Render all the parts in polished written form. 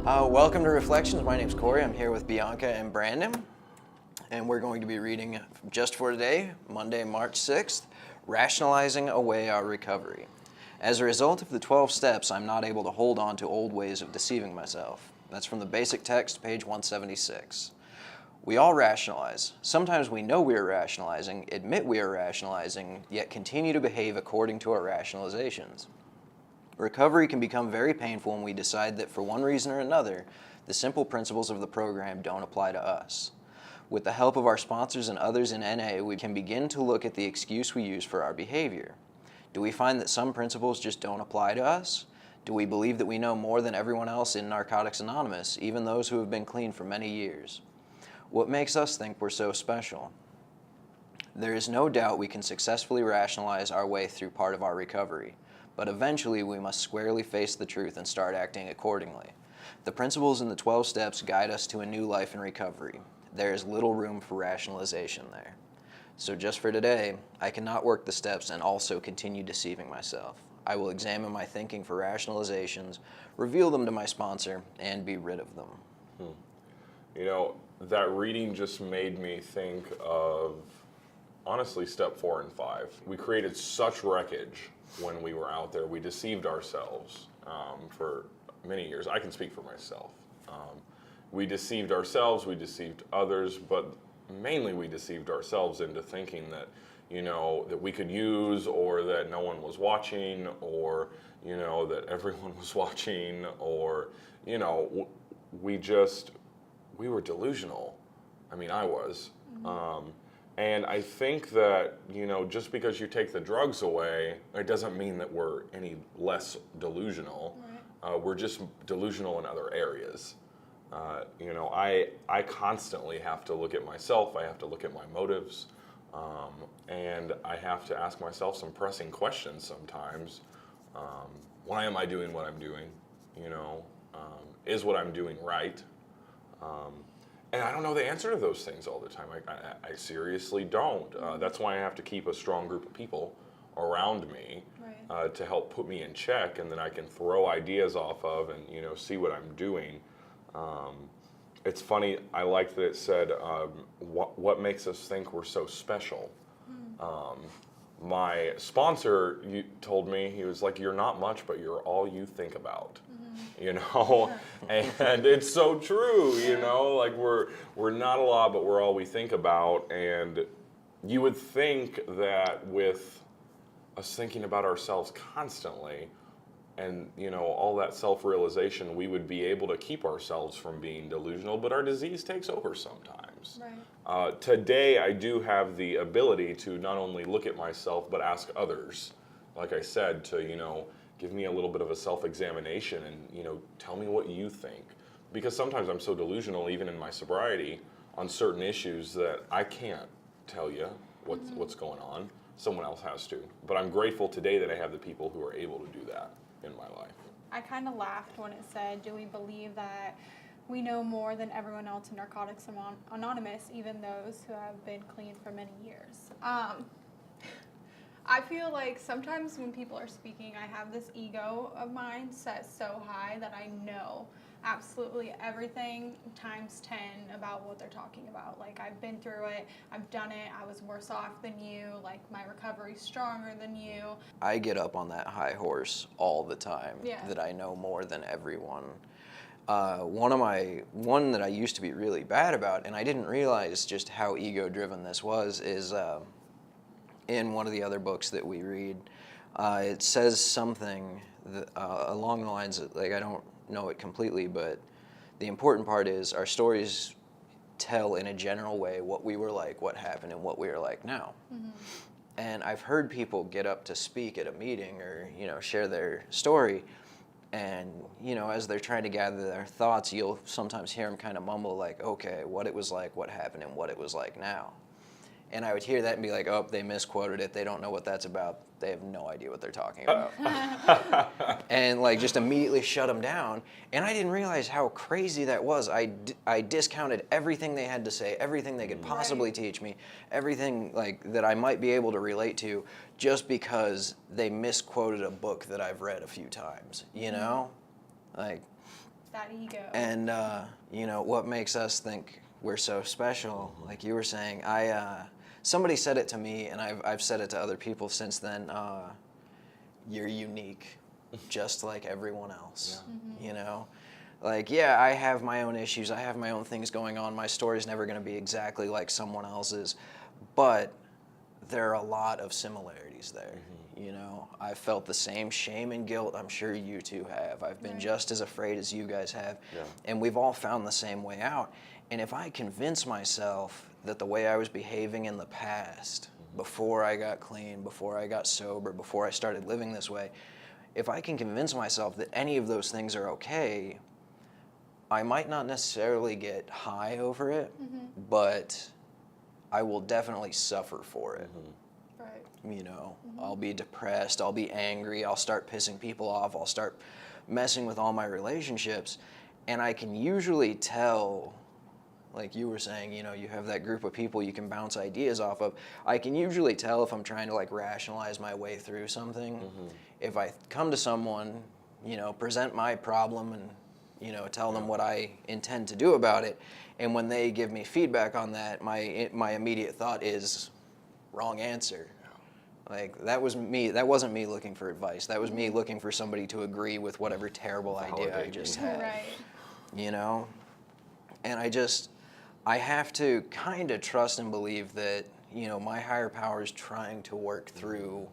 Welcome to Reflections. My name's Corey. I'm here with Bianca and Brandon, and we're going to be reading just for today, Monday, March 6th, Rationalizing Away Our Recovery. As a result of the 12 steps, I'm not able to hold on to old ways of deceiving myself. That's from the basic text, page 176. We all rationalize. Sometimes we know we are rationalizing, admit we are rationalizing, yet continue to behave according to our rationalizations. Recovery can become very painful when we decide that for one reason or another, the simple principles of the program don't apply to us. With the help of our sponsors and others in NA, we can begin to look at the excuse we use for our behavior. Do we find that some principles just don't apply to us? Do we believe that we know more than everyone else in Narcotics Anonymous, even those who have been clean for many years? What makes us think we're so special? There is no doubt we can successfully rationalize our way through part of our recovery. But eventually we must squarely face the truth and start acting accordingly. The principles in the 12 steps guide us to a new life in recovery. There is little room for rationalization there. So just for today, I cannot work the steps and also continue deceiving myself. I will examine my thinking for rationalizations, reveal them to my sponsor, and be rid of them. You know, that reading just made me think of, honestly, step 4 and 5. We created such wreckage when we were out there. We deceived ourselves for many years. I can speak for myself. We deceived ourselves, we deceived others, but mainly we deceived ourselves into thinking that, you know, that we could use, or that no one was watching, or, you know, that everyone was watching, or, you know, we were delusional. I mean, I was. And I think that, you know, just because you take the drugs away, it doesn't mean that we're any less delusional. Right. We're just delusional in other areas. You know, I constantly have to look at myself. I have to look at my motives. And I have to ask myself some pressing questions sometimes. Why am I doing what I'm doing? You know, is what I'm doing right? And I don't know the answer to those things all the time. I seriously don't. That's why I have to keep a strong group of people around me, right, to help put me in check, and then I can throw ideas off of and, you know, see what I'm doing. It's funny, I liked that it said, what makes us think we're so special? My sponsor told me, he was like, you're not much, but you're all you think about. You know, and it's so true, you know, like we're not a lot, but we're all we think about. And you would think that with us thinking about ourselves constantly and, you know, all that self-realization, we would be able to keep ourselves from being delusional, but our disease takes over sometimes. Right. Today, I do have the ability to not only look at myself, but ask others, like I said, to, you know, give me a little bit of a self-examination and, you know, tell me what you think. Because sometimes I'm so delusional, even in my sobriety, on certain issues that I can't tell you what's going on. Someone else has to. But I'm grateful today that I have the people who are able to do that in my life. I kind of laughed when it said, do we believe that we know more than everyone else in Narcotics Anonymous, even those who have been clean for many years? I feel like sometimes when people are speaking, I have this ego of mine set so high that I know absolutely everything times 10 about what they're talking about. Like, I've been through it, I've done it, I was worse off than you, like my recovery's stronger than you. I get up on that high horse all the time, yeah, that I know more than everyone. One that I used to be really bad about, and I didn't realize just how ego-driven this was, is in one of the other books that we read. It says something that, along the lines of, like, I don't know it completely, but the important part is our stories tell in a general way what we were like, what happened, and what we are like now. And I've heard people get up to speak at a meeting or, you know, share their story, and, you know, as they're trying to gather their thoughts, you'll sometimes hear them kind of mumble like, okay, what it was like, what happened, and what it was like now. And I would hear that and be like, oh, they misquoted it. They don't know what that's about. They have no idea what they're talking about. And like just immediately shut them down. And I didn't realize how crazy that was. I discounted everything they had to say, everything they could possibly teach me, everything like that I might be able to relate to, just because they misquoted a book that I've read a few times, you know? Like, that ego. And, you know, what makes us think we're so special, like you were saying, somebody said it to me, and I've said it to other people since then, you're unique, just like everyone else, you know? Like, yeah, I have my own issues, I have my own things going on, my story's never gonna be exactly like someone else's, but there are a lot of similarities there. You know, I've felt the same shame and guilt I'm sure you two have. I've been just as afraid as you guys have. And we've all found the same way out. And if I convince myself that the way I was behaving in the past, before I got clean, before I got sober, before I started living this way, if I can convince myself that any of those things are okay, I might not necessarily get high over it, but I will definitely suffer for it. You know, I'll be depressed, I'll be angry, I'll start pissing people off, I'll start messing with all my relationships, and I can usually tell, like you were saying, you know, you have that group of people you can bounce ideas off of. I can usually tell if I'm trying to like rationalize my way through something. If I come to someone, you know, present my problem and, you know, tell them what I intend to do about it, and when they give me feedback on that, my immediate thought is, wrong answer. Like, that was me. That wasn't me looking for advice. That was me looking for somebody to agree with whatever terrible idea I just had. You know? And I have to kind of trust and believe that, you know, my higher power is trying to work through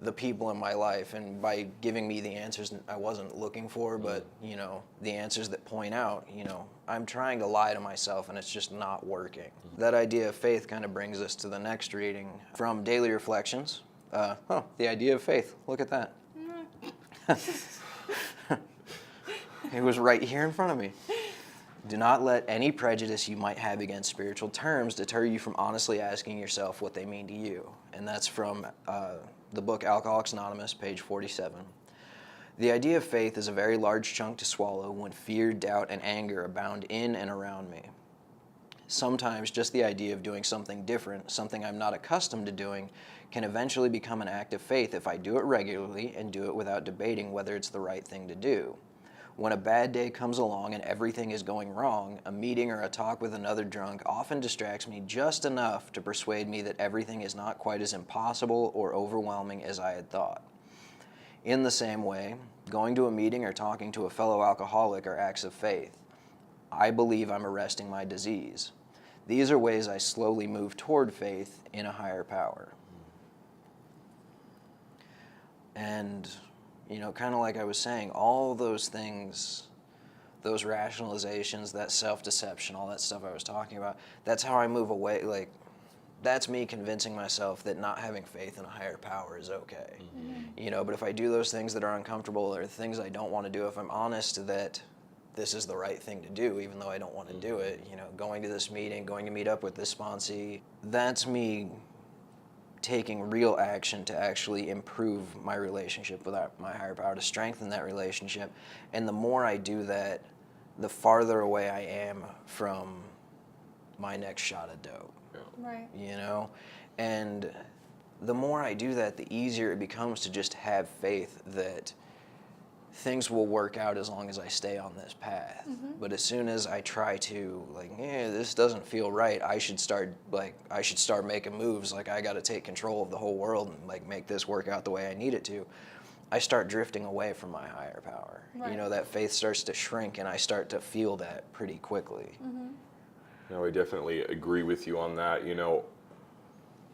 the people in my life, and by giving me the answers I wasn't looking for, but, you know, the answers that point out, you know, I'm trying to lie to myself and it's just not working. That idea of faith kind of brings us to the next reading from Daily Reflections. The idea of faith. Look at that. It was right here in front of me. Do not let any prejudice you might have against spiritual terms deter you from honestly asking yourself what they mean to you. And that's from the book Alcoholics Anonymous, page 47. The idea of faith is a very large chunk to swallow when fear, doubt, and anger abound in and around me. Sometimes just the idea of doing something different, something I'm not accustomed to doing, can eventually become an act of faith if I do it regularly and do it without debating whether it's the right thing to do. When a bad day comes along and everything is going wrong, a meeting or a talk with another drunk often distracts me just enough to persuade me that everything is not quite as impossible or overwhelming as I had thought. In the same way, going to a meeting or talking to a fellow alcoholic are acts of faith. I believe I'm arresting my disease. These are ways I slowly move toward faith in a higher power. And, you know, kind of like I was saying, all those things, those rationalizations, that self-deception, all that stuff I was talking about, that's how I move away. Like, that's me convincing myself that not having faith in a higher power is okay. You know, but if I do those things that are uncomfortable or things I don't want to do, if I'm honest that this is the right thing to do, even though I don't want to do it, you know, going to this meeting, going to meet up with this sponsee, that's me taking real action to actually improve my relationship with my higher power, to strengthen that relationship. And the more I do that, the farther away I am from my next shot of dope. Right. You know? And the more I do that, the easier it becomes to just have faith that things will work out as long as I stay on this path. But as soon as I try to, like, this doesn't feel right, I should start making moves, like I gotta take control of the whole world and like make this work out the way I need it to, I start drifting away from my higher power. Right. You know, that faith starts to shrink and I start to feel that pretty quickly. No, I definitely agree with you on that. You know,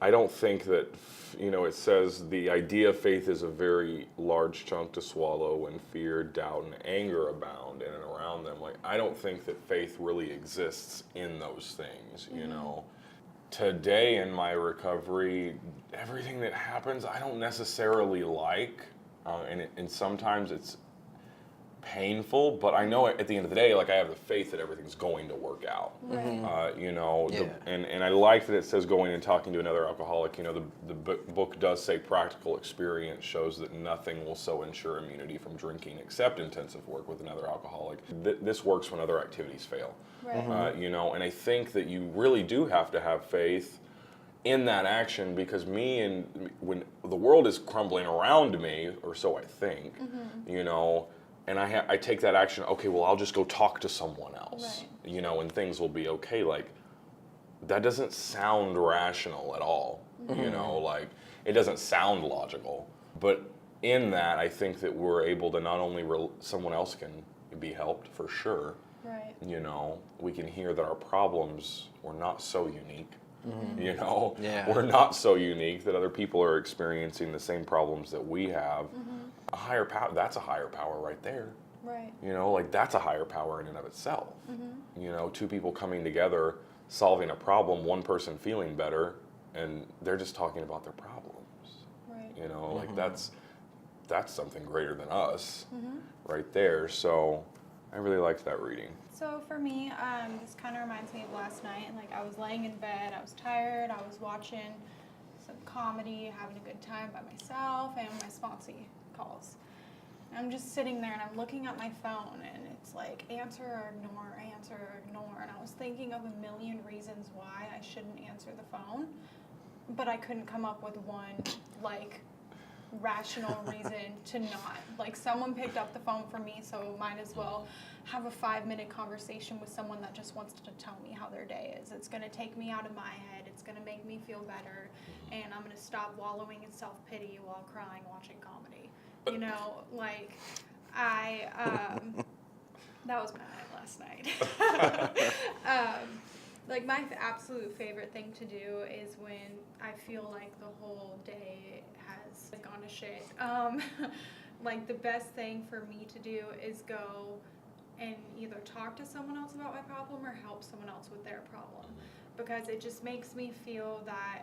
I don't think that, you know, it says the idea of faith is a very large chunk to swallow when fear, doubt, and anger abound in and around them. Like, I don't think that faith really exists in those things, you know. Today in my recovery, everything that happens, I don't necessarily like, and sometimes it's painful, but I know at the end of the day, like, I have the faith that everything's going to work out. You know, and I like that it says going and talking to another alcoholic. You know, the book does say practical experience shows that nothing will so ensure immunity from drinking except intensive work with another alcoholic. This works when other activities fail. Right. You know, and I think that you really do have to have faith in that action, because when the world is crumbling around me, or so I think, you know, and I take that action, okay, well, I'll just go talk to someone else, Right. you know, and things will be okay. Like, that doesn't sound rational at all, you know, like, it doesn't sound logical. But in that, I think that we're able to not only, someone else can be helped for sure, Right. you know, we can hear that our problems were not so unique. You know, Yeah. we're not so unique, that other people are experiencing the same problems that we have. A higher power, that's a higher power right there. Right. You know, like, that's a higher power in and of itself. You know, two people coming together, solving a problem, one person feeling better, and they're just talking about their problems. Right. You know, like, that's something greater than us right there. So I really liked that reading. So for me, this kind of reminds me of last night. Like, I was laying in bed, I was tired, I was watching some comedy, having a good time by myself, and my sponsee calls. And I'm just sitting there and I'm looking at my phone, and it's like answer or ignore, answer or ignore. And I was thinking of a million reasons why I shouldn't answer the phone, but I couldn't come up with one, like, rational reason to not. Like, someone picked up the phone for me, so might as well have a 5-minute conversation with someone that just wants to tell me how their day is. It's going to take me out of my head. It's going to make me feel better. And I'm going to stop wallowing in self-pity while crying watching comedy. You know, like, that was my night last night. Like, my absolute favorite thing to do is when I feel like the whole day has gone to shit. Like, the best thing for me to do is go and either talk to someone else about my problem or help someone else with their problem. Because it just makes me feel that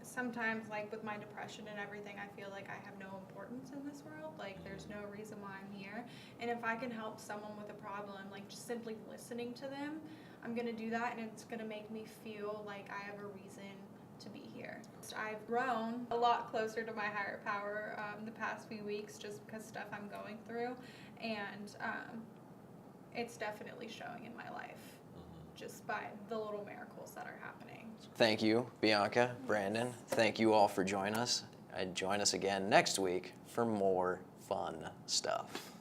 sometimes, like, with my depression and everything, I feel like I have no importance in this world. Like, there's no reason why I'm here. And if I can help someone with a problem, like, just simply listening to them, I'm going to do that, and it's going to make me feel like I have a reason to be here. I've grown a lot closer to my higher power the past few weeks, just because stuff I'm going through, and it's definitely showing in my life just by the little miracles that are happening. Thank you, Bianca, Brandon. Thank you all for joining us. And join us again next week for more fun stuff.